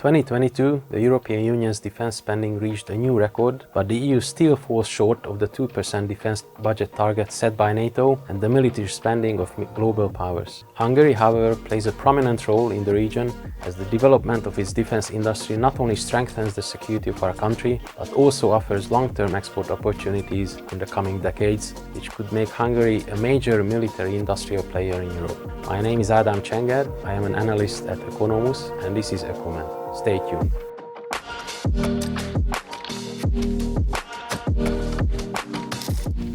2022, the European Union's defense spending reached a new record, but the EU still falls short of the 2% defense budget target set by NATO and the military spending of global powers. Hungary, however, plays a prominent role in the region as the development of its defense industry not only strengthens the security of our country, but also offers long-term export opportunities in the coming decades, which could make Hungary a major military industrial player in Europe. My name is Ádám Csenger, I am an analyst at Oeconomus, and this is Oecomment. Stay tuned.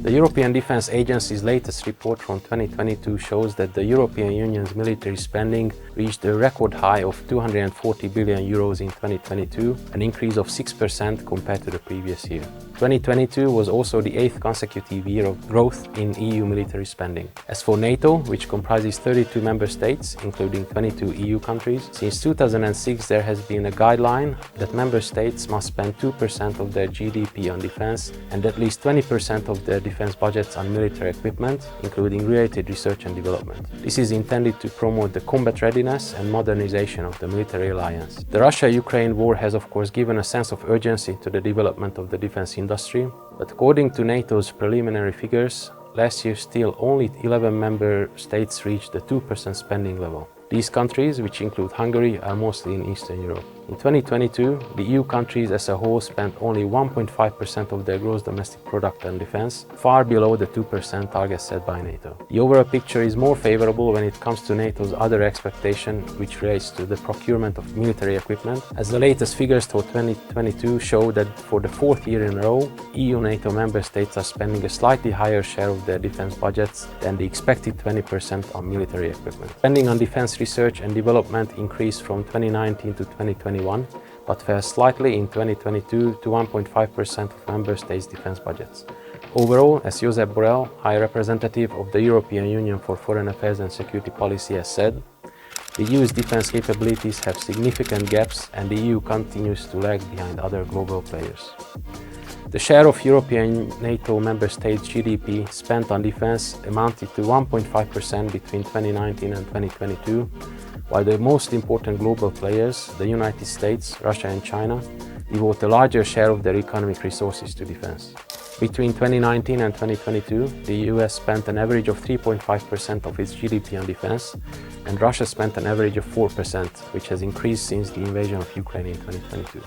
The European Defence Agency's latest report from 2022 shows that the European Union's military spending reached a record high of 240 billion euros in 2022, an increase of 6% compared to the previous year. 2022 was also the 8th consecutive year of growth in EU military spending. As for NATO, which comprises 32 member states, including 22 EU countries, since 2006 there has been a guideline that member states must spend 2% of their GDP on defense and at least 20% of their defense budgets on military equipment, including related research and development. This is intended to promote the combat readiness and modernization of the military alliance. The Russia-Ukraine war has of course given a sense of urgency to the development of the defense industry, but according to NATO's preliminary figures, last year still only 11 member states reached the 2% spending level. These countries, which include Hungary, are mostly in Eastern Europe. In 2022, the EU countries as a whole spent only 1.5% of their gross domestic product on defense, far below the 2% target set by NATO. The overall picture is more favorable when it comes to NATO's other expectation, which relates to the procurement of military equipment, as the latest figures for 2022 show that for the fourth year in a row, EU-NATO member states are spending a slightly higher share of their defense budgets than the expected 20% on military equipment. Spending on defense research and development increased from 2019 to 2021, but fell slightly in 2022 to 1.5% of member states' defense budgets. Overall, as Josep Borrell, High Representative of the European Union for Foreign Affairs and Security Policy, has said, the EU's defense capabilities have significant gaps and the EU continues to lag behind other global players. The share of European NATO member states' GDP spent on defense amounted to 1.5% between 2019 and 2022, while the most important global players, the United States, Russia and China, devote a larger share of their economic resources to defense. Between 2019 and 2022, the US spent an average of 3.5% of its GDP on defense, and Russia spent an average of 4%, which has increased since the invasion of Ukraine in 2022.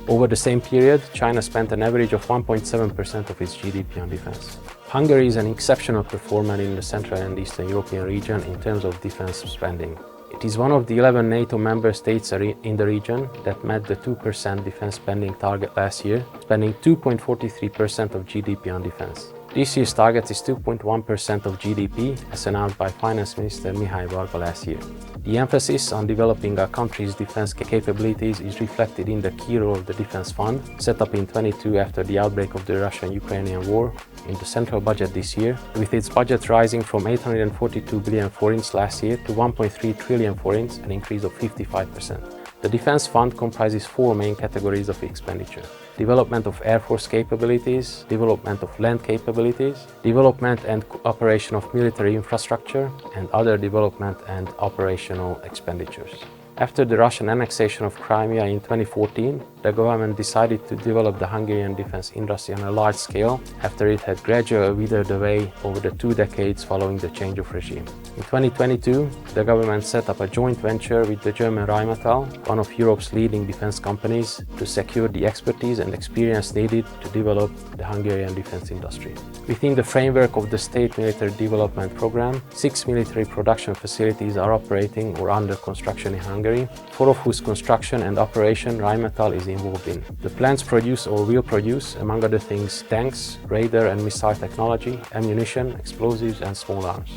Over the same period, China spent an average of 1.7% of its GDP on defense. Hungary is an exceptional performer in the Central and Eastern European region in terms of defense spending. It is one of the 11 NATO member states in the region that met the 2% defense spending target last year, spending 2.43% of GDP on defense. This year's target is 2.1% of GDP, as announced by Finance Minister Mihály Varga last year. The emphasis on developing our country's defense capabilities is reflected in the key role of the Defense Fund, set up in 2022 after the outbreak of the Russian-Ukrainian war, in the central budget this year, with its budget rising from 842 billion forints last year to 1.3 trillion forints, an increase of 55%. The Defense Fund comprises four main categories of expenditure: development of air force capabilities, development of land capabilities, development and operation of military infrastructure, and other development and operational expenditures. After the Russian annexation of Crimea in 2014, the government decided to develop the Hungarian defense industry on a large scale after it had gradually withered away over the 2 decades following the change of regime. In 2022, the government set up a joint venture with the German Rheinmetall, one of Europe's leading defense companies, to secure the expertise and experience needed to develop the Hungarian defense industry. Within the framework of the State Military Development Program, 6 military production facilities are operating or under construction in Hungary, 4 of whose construction and operation Rheinmetall is involved in. The plants produce or will produce, among other things, tanks, radar and missile technology, ammunition, explosives and small arms.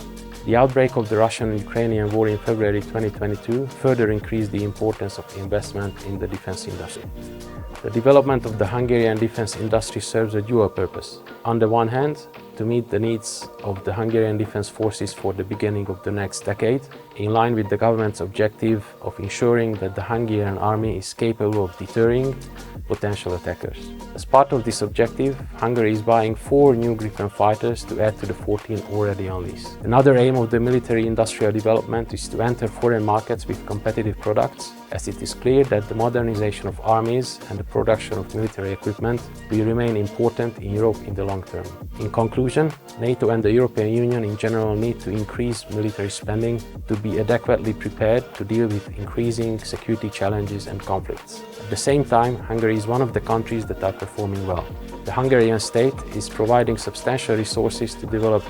The outbreak of the Russian-Ukrainian war in February 2022 further increased the importance of investment in the defense industry. The development of the Hungarian defense industry serves a dual purpose. On the one hand, to meet the needs of the Hungarian defense forces for the beginning of the next decade, in line with the government's objective of ensuring that the Hungarian army is capable of deterring potential attackers. As part of this objective, Hungary is buying 4 new Gripen fighters to add to the 14 already on lease. Another aim of the military industrial development is to enter foreign markets with competitive products, as it is clear that the modernization of armies and the production of military equipment will remain important in Europe in the long term. In conclusion, NATO and the European Union in general need to increase military spending to be adequately prepared to deal with increasing security challenges and conflicts. At the same time, Hungary is one of the countries that are performing well. The Hungarian state is providing substantial resources to develop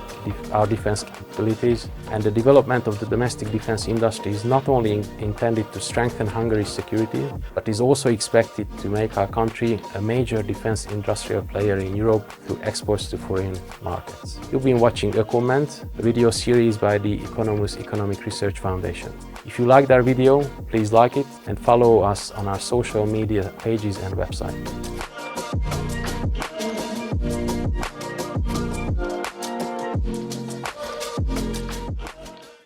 our defense capabilities, and the development of the domestic defense industry is not only intended to strengthen Hungary's security, but is also expected to make our country a major defense industrial player in Europe through exports to foreign markets. You've been watching Oecomment, a video series by the Oeconomus Economic Research Foundation. If you liked our video, please like it and follow us on our social media pages and website.